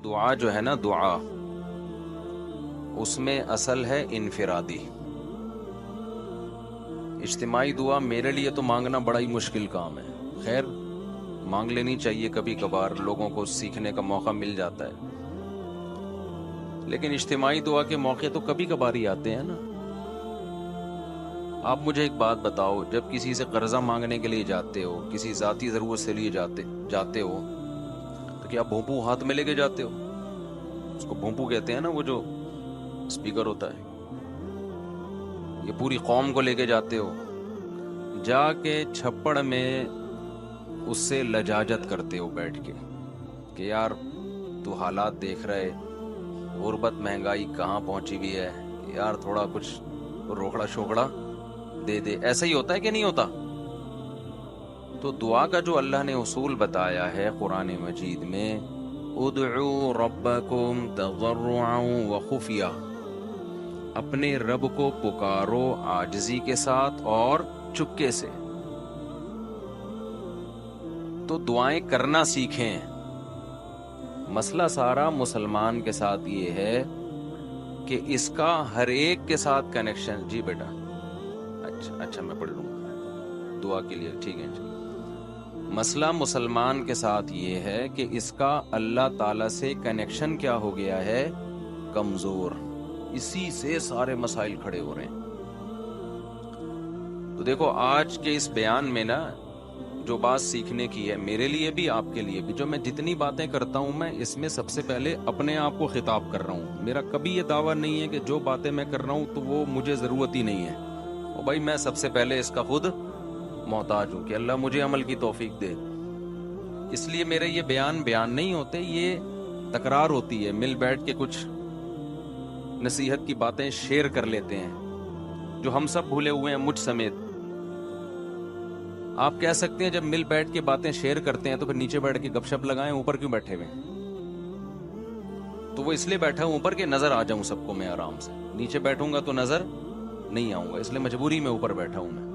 دعا جو ہے نا، دعا اس میں اصل ہے انفرادی. اجتماعی دعا میرے لیے تو مانگنا بڑا ہی مشکل کام ہے. خیر مانگ لینی چاہیے کبھی کبھار، لوگوں کو سیکھنے کا موقع مل جاتا ہے. لیکن اجتماعی دعا کے موقع تو کبھی کبھار ہی آتے ہیں نا. آپ مجھے ایک بات بتاؤ، جب کسی سے قرضہ مانگنے کے لیے جاتے ہو، کسی ذاتی ضرورت سے لیے جاتے ہو، تو کیا بھونپو ہاتھ میں لے کے جاتے ہو؟ اس کو بھونپو کہتے ہیں نا، وہ جو اسپیکر ہوتا ہے. یہ پوری قوم کو لے کے جاتے ہو، جا کے چھپڑ میں اس سے لجاجت کرتے ہو بیٹھ کے کہ یار تو حالات دیکھ رہے، غربت مہنگائی کہاں پہنچی ہوئی ہے، یار تھوڑا کچھ روکڑا شوکڑا دے دے. ایسا ہی ہوتا ہے کہ نہیں ہوتا؟ تو دعا کا جو اللہ نے اصول بتایا ہے قرآن مجید میں، ادعوا ربکم تضرعا وخفیہ، اپنے رب کو پکارو عاجزی کے ساتھ اور چپکے سے. تو دعائیں کرنا سیکھیں. مسئلہ سارا مسلمان کے ساتھ یہ ہے کہ اس کا ہر ایک کے ساتھ کنیکشن. جی بیٹا، اچھا میں پڑھ لوں گا دعا کے لیے، ٹھیک ہے. مسئلہ مسلمان کے ساتھ یہ ہے کہ اس کا اللہ تعالی سے کنیکشن کیا ہو گیا ہے؟ کمزور. اسی سے سارے مسائل کھڑے ہو رہے ہیں. تو دیکھو آج کے اس بیان میں نا جو بات سیکھنے کی ہے، میرے لیے بھی آپ کے لیے بھی، جو میں جتنی باتیں کرتا ہوں میں اس میں سب سے پہلے اپنے آپ کو خطاب کر رہا ہوں. میرا کبھی یہ دعویٰ نہیں ہے کہ جو باتیں میں کر رہا ہوں تو وہ مجھے ضرورت ہی نہیں ہے. اور بھائی میں سب سے پہلے اس کا خود محتاج ہوں کہ اللہ مجھے عمل کی توفیق دے. اس لیے میرے یہ بیان نہیں ہوتے، یہ تکرار ہوتی ہے. مل بیٹھ کے کچھ نصیحت کی باتیں شیئر کر لیتے ہیں جو ہم سب بھولے ہوئے ہیں، مجھ سمیت. آپ کہہ سکتے ہیں جب مل بیٹھ کے باتیں شیئر کرتے ہیں تو پھر نیچے بیٹھ کے گپ شپ لگائیں، اوپر کیوں بیٹھے ہوئے ہیں؟ تو وہ اس لیے بیٹھا ہوں اوپر کہ نظر آ جاؤں سب کو میں آرام سے. نیچے بیٹھوں گا تو نظر نہیں آؤں گا، اس لیے مجبوری میں اوپر بیٹھا ہوں. میں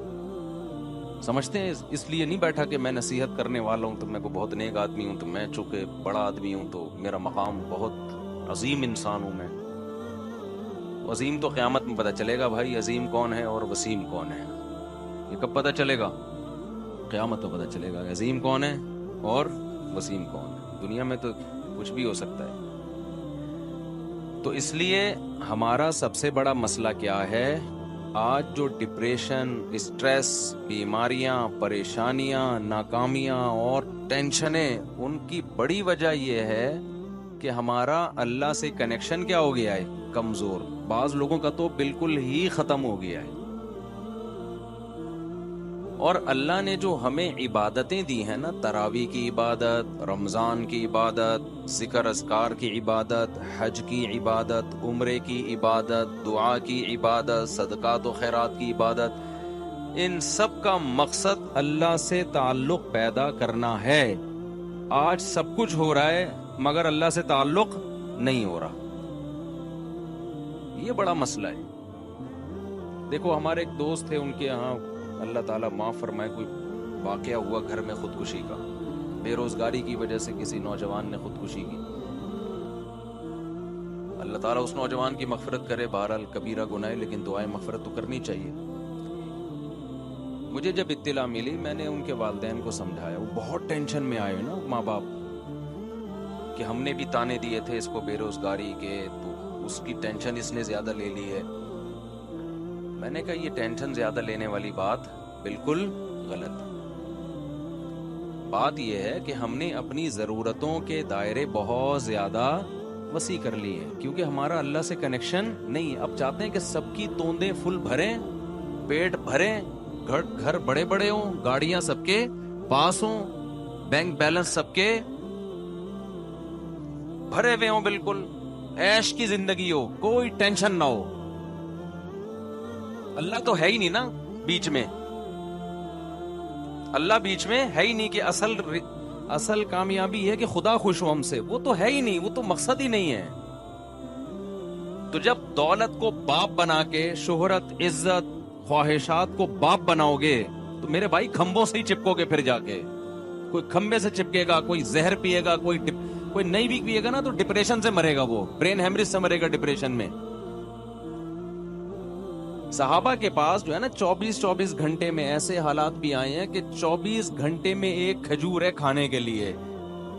سمجھتے ہیں اس لیے نہیں بیٹھا کہ میں نصیحت کرنے والا ہوں تو میں کو بہت نیک آدمی ہوں، تو میں چونکہ بڑا آدمی ہوں تو میرا مقام بہت عظیم انسان ہوں میں. عظیم تو قیامت میں پتہ چلے گا بھائی، عظیم کون ہے اور وسیم کون ہے. یہ کب پتہ چلے گا؟ قیامت تو پتہ چلے گا عظیم کون ہے اور وسیم کون ہے. دنیا میں تو کچھ بھی ہو سکتا ہے. تو اس لیے ہمارا سب سے بڑا مسئلہ کیا ہے آج؟ جو ڈپریشن، اسٹریس، بیماریاں، پریشانیاں، ناکامیاں اور ٹینشنیں، ان کی بڑی وجہ یہ ہے کہ ہمارا اللہ سے کنیکشن کیا ہو گیا ہے؟ کمزور. بعض لوگوں کا تو بالکل ہی ختم ہو گیا ہے. اور اللہ نے جو ہمیں عبادتیں دی ہیں نا، تراویح کی عبادت، رمضان کی عبادت، ذکر اذکار کی عبادت، حج کی عبادت، عمرے کی عبادت، دعا کی عبادت، صدقات و خیرات کی عبادت، ان سب کا مقصد اللہ سے تعلق پیدا کرنا ہے. آج سب کچھ ہو رہا ہے مگر اللہ سے تعلق نہیں ہو رہا. یہ بڑا مسئلہ ہے. دیکھو ہمارے ایک دوست تھے، ان کے یہاں اللہ تعالیٰ معاف فرمائے کوئی واقعہ ہوا گھر میں خودکشی کا. بے روزگاری کی وجہ سے کسی نوجوان نے خودکشی کی. اللہ تعالیٰ اس نوجوان کی مغفرت کرے. بہرحال کبیرہ گناہ ہے لیکن دعائیں مغفرت تو کرنی چاہیے. مجھے جب اطلاع ملی میں نے ان کے والدین کو سمجھایا. وہ بہت ٹینشن میں آئے نا ماں باپ کہ ہم نے بھی تانے دیے تھے اس کو بے روزگاری کے، تو اس کی ٹینشن اس نے زیادہ لے لی ہے. میں نے کہا یہ ٹینشن زیادہ لینے والی بات بالکل غلط. بات یہ ہے کہ ہم نے اپنی ضرورتوں کے دائرے بہت زیادہ وسیع کر لی ہیں کیونکہ ہمارا اللہ سے کنیکشن نہیں ہے. اب چاہتے ہیں کہ سب کی توندیں فل بھریں، پیٹ بھریں، گھر بڑے بڑے ہوں، گاڑیاں سب کے پاس ہوں، بینک بیلنس سب کے بھرے ہوئے ہوں، بالکل عیش کی زندگی ہو، کوئی ٹینشن نہ ہو. اللہ تو ہے ہی نہیں نا بیچ میں. اللہ بیچ میں ہے ہی نہیں کہ اصل کامیابی ہے کہ خدا خوش ہو ہم سے. وہ تو ہے ہی نہیں، وہ تو مقصد ہی نہیں ہے. تو جب دولت کو باپ بنا کے، شہرت، عزت، خواہشات کو باپ بناؤ گے تو میرے بھائی کھمبوں سے ہی چپکو گے. پھر جا کے کوئی کھمبے سے چپکے گا، کوئی زہر پیے گا، کوئی کوئی نہیں بھی پیے گا نا تو ڈپریشن سے مرے گا, وہ برین ہیمریج سے مرے گا ڈپریشن میں. صحابہ کے پاس جو ہے نا 24 گھنٹے میں ایسے حالات بھی آئے ہیں کہ 24 گھنٹے میں ایک کھجور ہے کھانے کے لیے.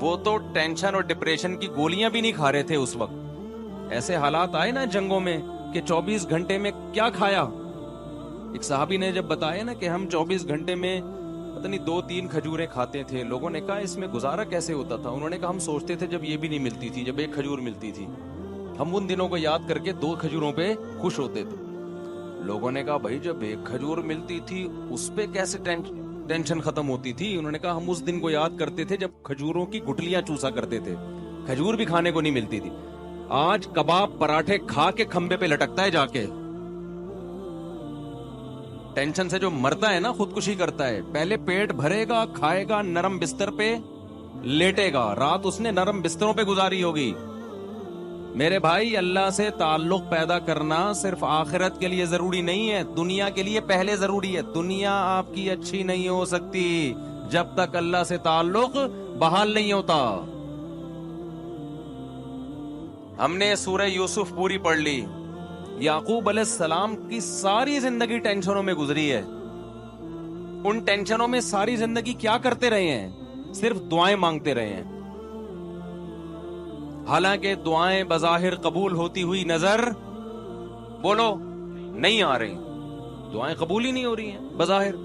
وہ تو ٹینشن اور ڈپریشن کی گولیاں بھی نہیں کھا رہے تھے اس وقت. ایسے حالات آئے نا جنگوں میں کہ 24 گھنٹے میں کیا کھایا. ایک صحابی نے جب بتایا نا کہ ہم 24 گھنٹے میں پتہ نہیں 2-3 کھجوریں کھاتے تھے, لوگوں نے کہا اس میں گزارا کیسے ہوتا تھا. انہوں نے کہا ہم سوچتے تھے جب یہ بھی نہیں ملتی تھی, جب ایک کھجور ملتی تھی, ہم ان دنوں کو یاد کر کے 2 کھجوروں پہ خوش ہوتے تھے. لوگوں نے کہا بھائی جب ایک کھجور ملتی تھی اس پہ کیسے ٹینشن ختم ہوتی تھی. انہوں نے کہا ہم اس دن کو یاد کرتے تھے جب کھجوروں کی گٹلیاں چوسا کرتے تھے, کھجور بھی کھانے کو نہیں ملتی تھی. آج کباب پراٹھے کھا کے کھمبے پہ لٹکتا ہے جا کے. ٹینشن سے جو مرتا ہے نا خودکشی کرتا ہے. پہلے پیٹ بھرے گا, کھائے گا, نرم بستر پہ لیٹے گا, رات اس نے نرم بستروں پہ گزاری ہوگی. میرے بھائی اللہ سے تعلق پیدا کرنا صرف آخرت کے لیے ضروری نہیں ہے, دنیا کے لیے پہلے ضروری ہے. دنیا آپ کی اچھی نہیں ہو سکتی جب تک اللہ سے تعلق بحال نہیں ہوتا. ہم نے سورہ یوسف پوری پڑھ لی. یعقوب علیہ السلام کی ساری زندگی ٹینشنوں میں گزری ہے. ان ٹینشنوں میں ساری زندگی کیا کرتے رہے ہیں؟ صرف دعائیں مانگتے رہے ہیں. حالانکہ دعائیں بظاہر قبول ہوتی ہوئی نظر بولو نہیں آ رہی. دعائیں قبول ہی نہیں ہو رہی ہیں بظاہر.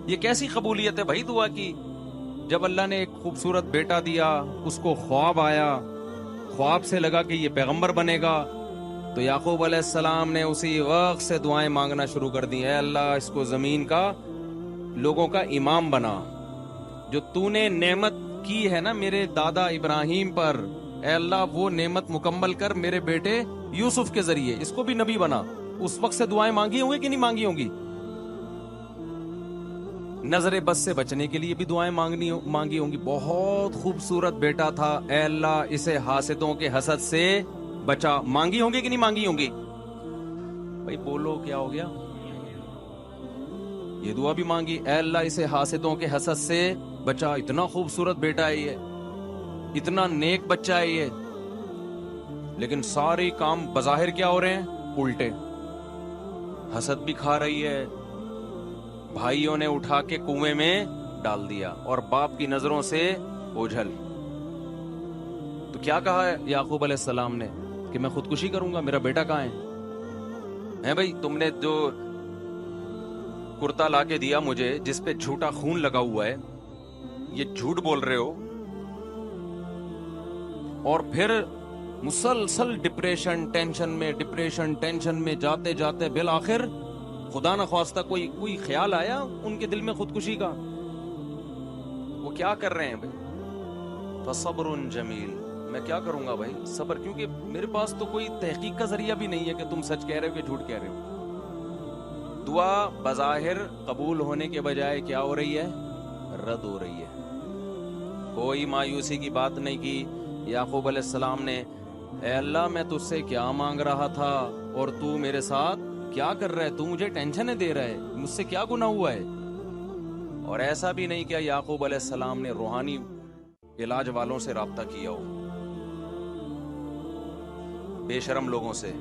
یہ کیسی قبولیت ہے بھائی دعا کی؟ جب اللہ نے ایک خوبصورت بیٹا دیا, اس کو خواب آیا, خواب سے لگا کہ یہ پیغمبر بنے گا, تو یعقوب علیہ السلام نے اسی وقت سے دعائیں مانگنا شروع کر دی. اے اللہ اس کو زمین کا لوگوں کا امام بنا. جو تو نے نعمت کی ہے نا میرے دادا ابراہیم پر, اے اللہ وہ نعمت مکمل کر میرے بیٹے یوسف کے ذریعے, اس کو بھی نبی بنا. اس وقت سے دعائیں مانگی ہوں گی کہ نہیں مانگی ہوں گی؟ نظر بد سے بچنے کے لیے بھی دعائیں مانگی ہوں گی. بہت خوبصورت بیٹا تھا, اے اللہ اسے حاسدوں کے حسد سے بچا. مانگی ہوں گی کہ نہیں مانگی ہوں گی؟ بھائی بولو کیا ہو گیا؟ یہ دعا بھی مانگی, اے اللہ اسے حاسدوں کے حسد سے بچا. اتنا خوبصورت بیٹا ہے یہ, اتنا نیک بچہ ہے یہ, لیکن سارے کام بظاہر کیا ہو رہے ہیں؟ الٹے. حسد بھی کھا رہی ہے, بھائیوں نے اٹھا کے کنویں میں ڈال دیا, اور باپ کی نظروں سے اوجھل. تو کیا کہا ہے یعقوب علیہ السلام نے کہ میں خودکشی کروں گا؟ میرا بیٹا کہاں ہے بھائی؟ تم نے جو کرتا لا کے دیا مجھے جس پہ جھوٹا خون لگا ہوا ہے, یہ جھوٹ بول رہے ہو, اور پھر مسلسل ڈپریشن ٹینشن میں جاتے جاتے بالآخر خدا نخواستہ کوئی خیال آیا ان کے دل میں خودکشی کا؟ وہ کیا کر رہے ہیں بھائی؟ فصبر جمیل. میں کیا کروں گا بھائی؟ صبر, کیونکہ میرے پاس تو کوئی تحقیق کا ذریعہ بھی نہیں ہے کہ تم سچ کہہ رہے ہو کہ جھوٹ کہہ رہے ہو. دعا بظاہر قبول ہونے کے بجائے کیا ہو رہی ہے؟ رد ہو رہی ہے. کوئی مایوسی کی بات نہیں کی یعقوب علیہ السلام نے. اے اللہ میں تجھ سے کیا مانگ رہا تھا اور تو میرے ساتھ کیا کر رہا ہے؟ تو مجھے ٹینشن دے رہا ہے, مجھ سے کیا گناہ ہوا ہے؟ اور ایسا بھی نہیں کیا یعقوب علیہ السلام نے روحانی علاج والوں سے رابطہ کیا ہو, بے شرم لوگوں سے,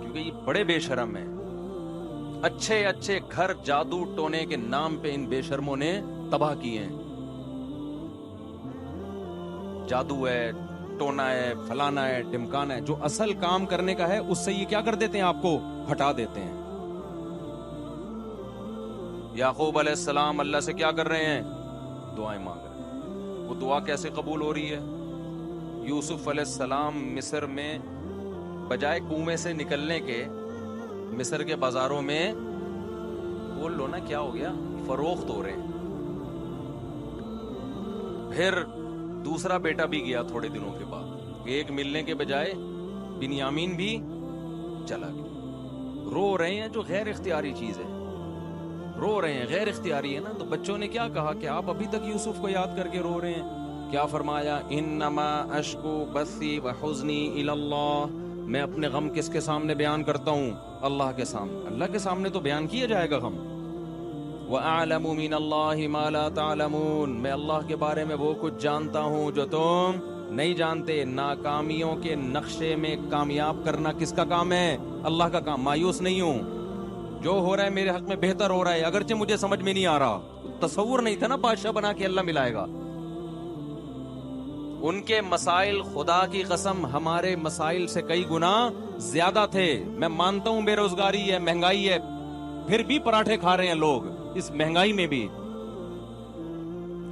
کیونکہ یہ بڑے بے شرم ہیں. اچھے اچھے گھر جادو ٹونے کے نام پہ ان بے شرموں نے تباہ کیے ہیں. جادو ہے, ٹونا ہے, فلانا ہے, ڈمکانا ہے. جو اصل کام کرنے کا ہے اس سے یہ کیا کر دیتے ہیں؟ آپ کو ہٹا دیتے ہیں. یعقوب علیہ السلام اللہ سے کیا کر رہے ہیں؟ دعائیں مانگ رہے ہیں. وہ دعا کیسے قبول ہو رہی ہے؟ یوسف علیہ السلام مصر میں بجائے کنویں سے نکلنے کے مصر کے بازاروں میں, بول لو نا کیا ہو گیا, فروخت ہو رہے ہیں. پھر دوسرا بیٹا بھی گیا تھوڑے دنوں کے بعد, ایک ملنے کے بجائے بنیامین بھی چلا گیا. رو رہے ہیں, جو غیر اختیاری چیز ہے, رو رہے ہیں, غیر اختیاری ہے نا. تو بچوں نے کیا کہا کہ آپ ابھی تک یوسف کو یاد کر کے رو رہے ہیں؟ کیا فرمایا؟ انما اشکو بثی وحزنی الی اللہ. میں اپنے غم کس کے سامنے بیان کرتا ہوں؟ اللہ کے سامنے. اللہ کے سامنے تو بیان کیا جائے گا غم. وَأَعْلَمُ مِنَ اللَّهِ مَا لَا تَعْلَمُونَ، میں اللہ کے بارے میں وہ کچھ جانتا ہوں جو تم نہیں جانتے۔ ناکامیوں کے نقشے میں کامیاب کرنا کس کا کام ہے؟ اللہ کا کام۔ مایوس نہیں ہوں، جو ہو رہا ہے میرے حق میں بہتر ہو رہا ہے، اگرچہ مجھے سمجھ میں نہیں آ رہا۔ تصور نہیں تھا نا بادشاہ بنا کے اللہ ملائے گا۔ ان کے مسائل خدا کی قسم ہمارے مسائل سے کئی گنا زیادہ تھے۔ میں مانتا ہوں بے روزگاری ہے، مہنگائی ہے، پھر بھی پراٹھے کھا رہے ہیں لوگ اس مہنگائی میں بھی،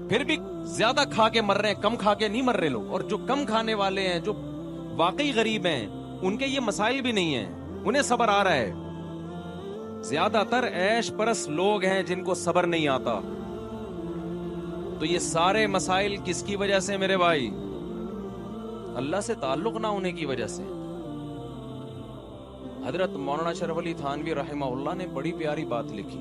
پھر بھی زیادہ کھا کے مر رہے ہیں، کم کھا کے نہیں مر رہے لوگ۔ اور جو کم کھانے والے ہیں، جو واقعی غریب ہیں، ان کے یہ مسائل بھی نہیں ہیں، انہیں صبر آ رہا ہے۔ زیادہ تر عیش پرس لوگ ہیں جن کو صبر نہیں آتا۔ تو یہ سارے مسائل کس کی وجہ سے میرے بھائی؟ اللہ سے تعلق نہ ہونے کی وجہ سے۔ حضرت مولانا شرف علی تھانوی رحمہ اللہ نے بڑی پیاری بات لکھی۔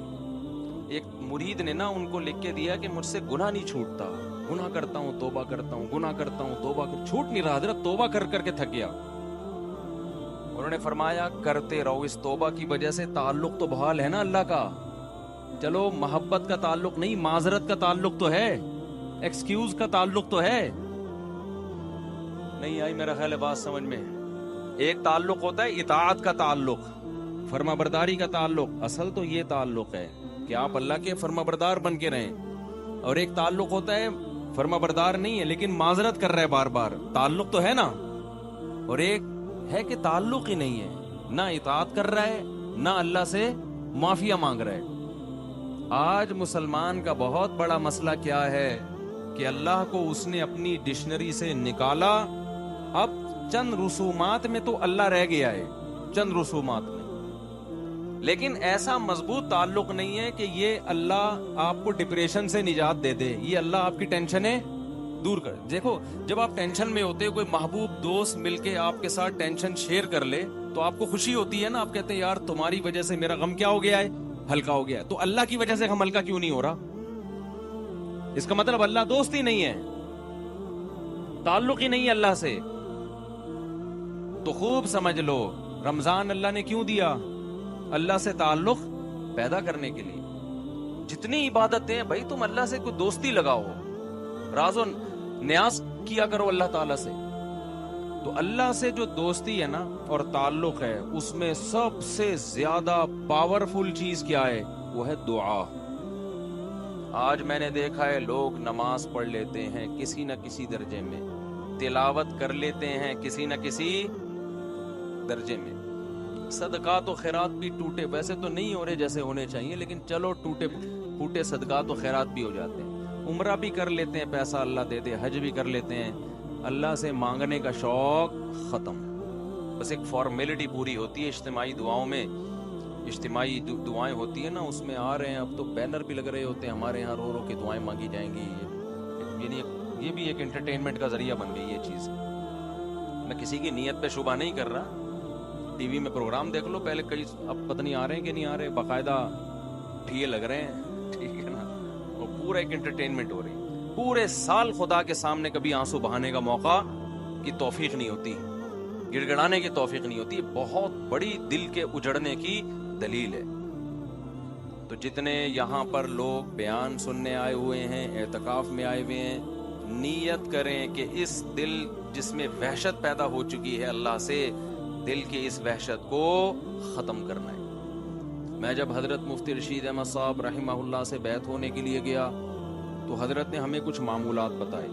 ایک مرید نے نا ان کو لکھ کے دیا کہ مجھ سے گناہ نہیں چھوٹتا، گناہ کرتا ہوں توبہ کرتا ہوں، گناہ کرتا ہوں توبہ چھوٹ نہیں رہا حضرت، توبہ کر کر کے تھک گیا۔ انہوں نے فرمایا کرتے رہو، اس توبہ کی وجہ سے تعلق تو بحال ہے نا اللہ کا۔ چلو محبت کا تعلق نہیں، معذرت کا تعلق تو ہے، ایکسکیوز کا تعلق تو ہے۔ نہیں آئی میرا خیال ہے بات سمجھ میں۔ ایک تعلق ہوتا ہے اطاعت کا تعلق، فرما برداری کا تعلق، اصل تو یہ تعلق ہے کہ آپ اللہ کے فرما بردار بن کے رہیں۔ اور ایک تعلق ہوتا ہے فرما بردار نہیں ہے لیکن معذرت کر رہا ہے بار بار، تعلق تو ہے نا۔ اور ایک ہے کہ تعلق ہی نہیں ہے، نہ اطاعت کر رہا ہے نہ اللہ سے معافیا مانگ رہا ہے۔ آج مسلمان کا بہت بڑا مسئلہ کیا ہے کہ اللہ کو اس نے اپنی ڈکشنری سے نکالا، اب چند رسومات میں تو اللہ رہ گیا ہے، چند رسومات میں، لیکن ایسا مضبوط تعلق نہیں ہے کہ یہ اللہ آپ کو ڈپریشن سے نجات دے دے، یہ اللہ آپ کی ٹینشنیں دور کر۔ دیکھو جب آپ ٹینشن میں ہوتے، کوئی محبوب دوست مل کے آپ کے ساتھ ٹینشن شیئر کر لے تو آپ کو خوشی ہوتی ہے نا، آپ کہتے ہیں یار تمہاری وجہ سے میرا غم کیا ہو گیا ہے؟ ہلکا ہو گیا۔ تو اللہ کی وجہ سے غم ہلکا کیوں نہیں ہو رہا؟ اس کا مطلب اللہ دوست ہی نہیں ہے، تعلق ہی نہیں ہے اللہ سے۔ تو خوب سمجھ لو رمضان اللہ نے کیوں دیا؟ اللہ سے تعلق پیدا کرنے کے لیے۔ جتنی عبادتیں بھائی تم اللہ سے کوئی دوستی لگاؤ، راز و نیاز کیا کرو اللہ تعالیٰ سے۔ تو اللہ سے جو دوستی ہے نا اور تعلق ہے، اس میں سب سے زیادہ پاورفل چیز کیا ہے؟ وہ ہے دعا۔ آج میں نے دیکھا ہے لوگ نماز پڑھ لیتے ہیں کسی نہ کسی درجے میں، تلاوت کر لیتے ہیں کسی نہ کسی درجے میں، صدقات و خیرات بھی ٹوٹے ویسے تو نہیں ہو رہے جیسے ہونے چاہیے، لیکن چلو ٹوٹے پھوٹے صدقات و خیرات بھی ہو جاتے ہیں، عمرہ بھی کر لیتے ہیں پیسہ اللہ دے دے، حج بھی کر لیتے ہیں، اللہ سے مانگنے کا شوق ختم، بس ایک فارمیلٹی پوری ہوتی ہے۔ اجتماعی دعاؤں میں، اجتماعی دعائیں ہوتی ہیں نا، اس میں آ رہے ہیں، اب تو بینر بھی لگ رہے ہوتے ہیں ہمارے یہاں، رو رو کے دعائیں مانگی جائیں گی، یعنی یہ بھی ایک انٹرٹینمنٹ کا ذریعہ بن گئی یہ چیز۔ میں کسی کی نیت پہ شبہ نہیں کر رہا، ٹی وی میں پروگرام دیکھ لو پہلے، کئی اب پتہ نہیں آ رہے ہیں کہ نہیں آ رہے، باقاعدہ ٹھیے لگ رہے ہیں، ٹھیک ہے نا، اور پورا ایک انٹرٹینمنٹ ہو رہی ہے۔ پورے سال خدا کے سامنے کبھی آنسو بہانے کا موقع کی توفیق نہیں ہوتی، گڑ گڑانے کی توفیق نہیں ہوتی، بہت بڑی دل کے اجڑنے کی دلیل ہے۔ تو جتنے یہاں پر لوگ بیان سننے آئے ہوئے ہیں، اعتکاف میں آئے ہوئے ہیں، نیت کریں کہ اس دل جس میں وحشت پیدا ہو چکی ہے اللہ سے، دل کی اس وحشت کو ختم کرنا ہے۔ میں جب حضرت مفتی رشید احمد صاحب رحمہ اللہ سے بیعت ہونے کے لیے گیا تو حضرت نے ہمیں کچھ معمولات بتائے،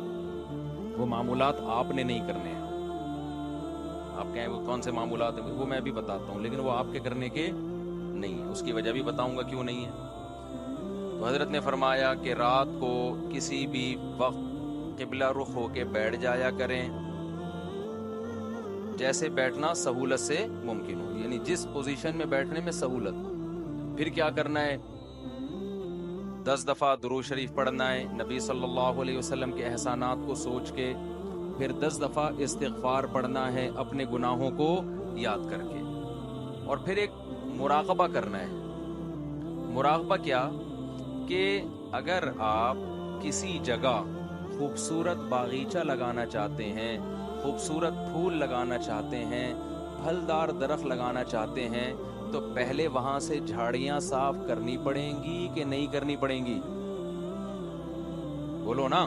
وہ معمولات آپ نے نہیں کرنے ہیں۔ آپ کہیں وہ کون سے معمولات ہیں، وہ میں بھی بتاتا ہوں، لیکن وہ آپ کے کرنے کے نہیں ہیں، اس کی وجہ بھی بتاؤں گا کیوں نہیں ہے۔ تو حضرت نے فرمایا کہ رات کو کسی بھی وقت قبلہ رخ ہو کے بیٹھ جایا کریں، جیسے بیٹھنا سہولت سے ممکن ہو، یعنی جس پوزیشن میں بیٹھنے میں سہولت۔ پھر کیا کرنا ہے؟ 10 دفعہ درود شریف پڑھنا ہے نبی صلی اللہ علیہ وسلم کے احسانات کو سوچ کے، پھر 10 دفعہ استغفار پڑھنا ہے اپنے گناہوں کو یاد کر کے، اور پھر ایک مراقبہ کرنا ہے۔ مراقبہ کیا؟ کہ اگر آپ کسی جگہ خوبصورت باغیچہ لگانا چاہتے ہیں، خوبصورت پھول لگانا چاہتے ہیں، پھلدار درخت لگانا چاہتے ہیں، تو پہلے وہاں سے جھاڑیاں صاف کرنی پڑیں گی کہ نہیں کرنی پڑیں گی؟ بولو نا.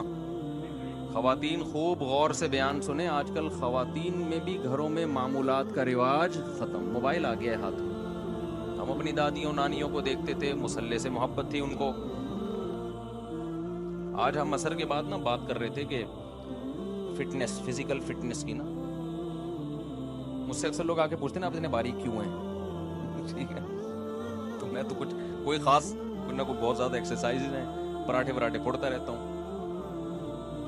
خواتین خوب غور سے بیان سنیں. آج کل خواتین میں بھی گھروں میں معمولات کا رواج ختم. موبائل آ گیا ہے ہاتھ میں. ہم اپنی دادیوں نانیوں کو دیکھتے تھے, مصلے سے محبت تھی ان کو. آج ہم عصر کے بعد نا بات کر رہے تھے کہ فٹنس, فزیکل فٹنس کی نا. مجھ سے اکثر لوگ آ کے پوچھتے ہیں آپ اتنے باریک کیوں ہیں؟ ٹھیک ہے, تو میں تو کچھ کوئی خاص نہ کوئی بہت زیادہ ایکسرسائز ہیں, پراٹھے پراٹھے پھوڑتا رہتا ہوں.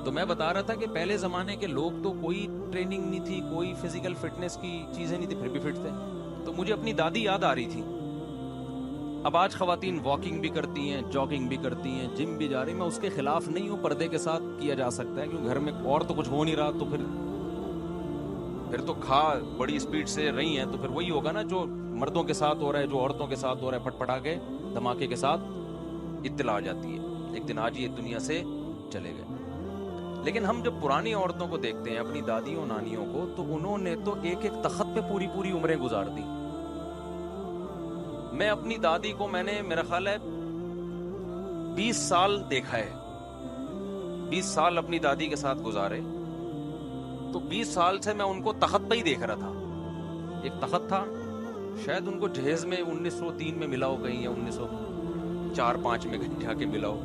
تو میں بتا رہا تھا کہ پہلے زمانے کے لوگ تو کوئی ٹریننگ نہیں تھی, کوئی فزیکل فٹنس کی چیزیں نہیں تھی, پھر بھی فٹ تھے. تو مجھے اپنی دادی یاد آ رہی تھی. اب آج خواتین واکنگ بھی کرتی ہیں, جاگنگ بھی کرتی ہیں, جم بھی جا رہی. میں اس کے خلاف نہیں ہوں, پردے کے ساتھ کیا جا سکتا ہے, کیونکہ گھر میں اور تو کچھ ہو نہیں رہا, تو پھر تو کھا بڑی اسپیڈ سے رہی ہیں, تو پھر وہی ہوگا نا جو مردوں کے ساتھ ہو رہا ہے, جو عورتوں کے ساتھ ہو رہا ہے, پٹ پٹا کے دھماکے کے ساتھ اطلاع آ جاتی ہے. ایک دن آج یہ دنیا سے چلے گئے. لیکن ہم جب پرانی عورتوں کو دیکھتے ہیں, اپنی دادیوں نانیوں کو, تو انہوں نے تو ایک ایک تخت پہ پوری پوری عمریں گزار دی. میں اپنی دادی کو میں نے میرا خیال ہے 20 سال دیکھا ہے, 20 سال اپنی دادی کے ساتھ گزارے. تو 20 سال سے میں ان کو تخت پہ ہی دیکھ رہا تھا. ایک تخت تھا, شاید ان کو جہیز میں 1903 میں ملا ہو کہیں, یا 1904-05 میں کہیں جا کے ملا ہو.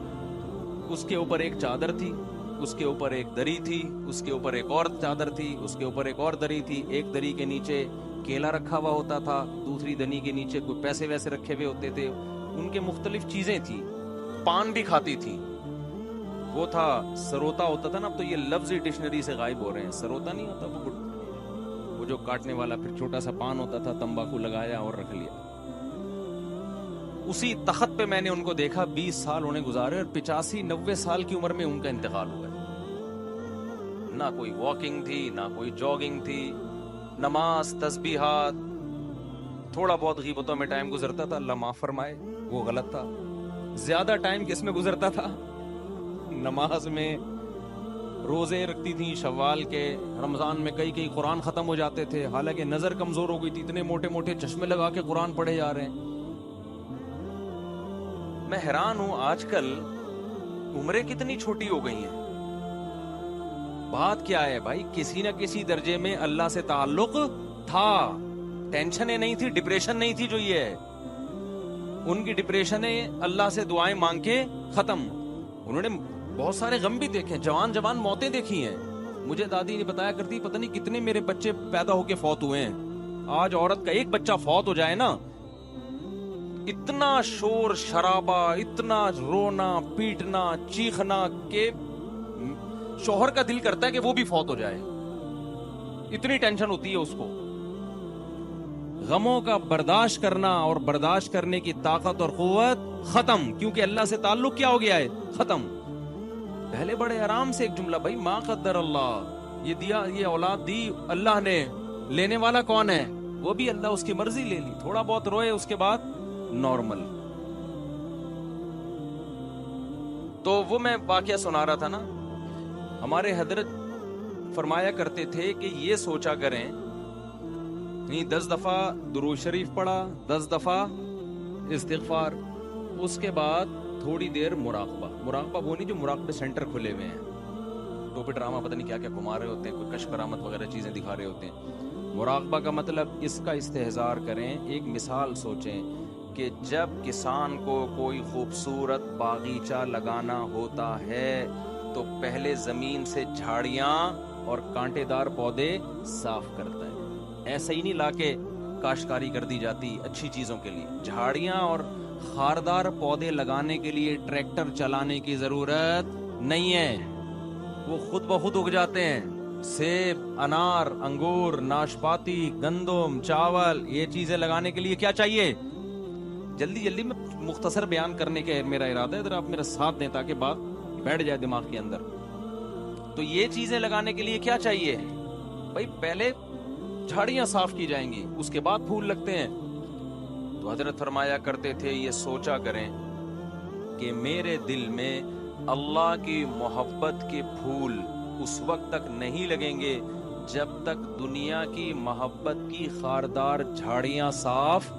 اس کے اوپر ایک چادر تھی, اس کے اوپر ایک دری تھی, اس کے اوپر ایک اور چادر تھی, اس کے اوپر ایک اور دری تھی. ایک دری کے نیچے کیلا رکھا ہوا ہوتا تھا, دوسری دری کے نیچے کوئی پیسے ویسے رکھے ہوئے ہوتے تھے. ان کے مختلف چیزیں تھیں. پان بھی کھاتی تھی. وہ تھا سروتا ہوتا تھا نا, اب تو یہ لفظ ڈکشنری سے غائب ہو رہے ہیں. سروتا نہیں ہوتا وہ جو کاٹنے والا, پھر چھوٹا سا پان ہوتا تھا, تمباکو لگایا اور رکھ لیا. اسی تخت پہ میں نے ان کو دیکھا. 20 سال انہیں گزارے, اور 85-90 سال کی عمر میں ان کا انتقال ہوا. نہ کوئی واکنگ تھی, نہ کوئی جاگنگ تھی, نماز, تسبیحات, تھوڑا بہت غیبتوں میں ٹائم گزرتا تھا, اللہ معاف فرمائے وہ غلط تھا. زیادہ ٹائم کس میں گزرتا تھا؟ نماز میں. روزے رکھتی تھیں شوال کے, رمضان میں کئی قرآن ختم ہو جاتے تھے, حالانکہ نظر کمزور ہو گئی تھی, اتنے موٹے موٹے چشمے لگا کے قرآن پڑھے جا رہے ہیں. میں حیران ہوں, آج کل عمریں کتنی چھوٹی ہو گئی ہیں. بات کیا ہے بھائی؟ کسی نہ کسی درجے میں اللہ سے تعلق تھا, ٹینشنیں نہیں تھی, ڈپریشن نہیں تھی جو یہ ہے. ان کی ڈپریشنیں اللہ سے دعائیں مانگ کے ختم. انہوں نے بہت سارے غم بھی دیکھے, جوان موتیں دیکھی ہیں. مجھے دادی نے بتایا کرتی, پتہ نہیں کتنے میرے بچے پیدا ہو کے فوت ہوئے ہیں. آج عورت کا ایک بچہ فوت ہو جائے نا, اتنا شور شرابہ, اتنا رونا پیٹنا چیخنا کہ شوہر کا دل کرتا ہے کہ وہ بھی فوت ہو جائے. اتنی ٹینشن ہوتی ہے اس کو. غموں کا برداشت کرنا اور برداشت کرنے کی طاقت اور قوت ختم, کیونکہ اللہ سے تعلق کیا ہو گیا ہے؟ ختم. پہلے بڑے آرام سے ایک جملہ, بھائی ما قدر اللہ, یہ دیا, یہ اولاد دی اللہ نے, لینے والا کون ہے؟ وہ بھی اللہ, اس کی مرضی لے لی. تھوڑا بہت روئے, اس کے بعد نارمل. تو وہ میں واقعہ سنا رہا تھا نا, ہمارے حضرت فرمایا کرتے تھے کہ یہ سوچا کریں, 10 دفعہ درود شریف پڑھا, 10 دفعہ استغفار, اس کے بعد تھوڑی دیر مراقبہ. مراقبہ وہ نہیں جو مراقبے سینٹر کھلے ہوئے ہیں, ٹوپی ڈرامہ پتہ نہیں کیا کیا گھما رہے ہوتے ہیں, کوئی کشف کرامت وغیرہ چیزیں دکھا رہے ہوتے ہیں. مراقبہ کا مطلب اس کا استحضار کریں. ایک مثال سوچیں کہ جب کسان کو کوئی خوبصورت باغیچہ لگانا ہوتا ہے تو پہلے زمین سے جھاڑیاں اور کانٹے دار پودے صاف کرتا ہے. ایسا ہی نہیں لا کے کاشتکاری کر دی جاتی اچھی چیزوں کے لیے. جھاڑیاں اور خاردار پودے لگانے کے لیے ٹریکٹر چلانے کی ضرورت نہیں ہے, وہ خود بخود اگ جاتے ہیں. سیب, انار, انگور, ناشپاتی, گندم, چاول, یہ چیزیں لگانے کے لیے کیا چاہیے؟ جلدی میں مختصر بیان کرنے کا میرا ارادہ ہے, ادھر آپ میرا ساتھ دیں تاکہ بات بیٹھ جائے دماغ کے اندر. تو یہ چیزیں لگانے کے لیے کیا چاہیے بھائی؟ پہلے جھاڑیاں صاف کی جائیں گی, اس کے بعد پھول لگتے ہیں. تو حضرت فرمایا کرتے تھے, یہ سوچا کریں کہ میرے دل میں اللہ کی محبت کے پھول اس وقت تک نہیں لگیں گے جب تک دنیا کی محبت کی خاردار جھاڑیاں صاف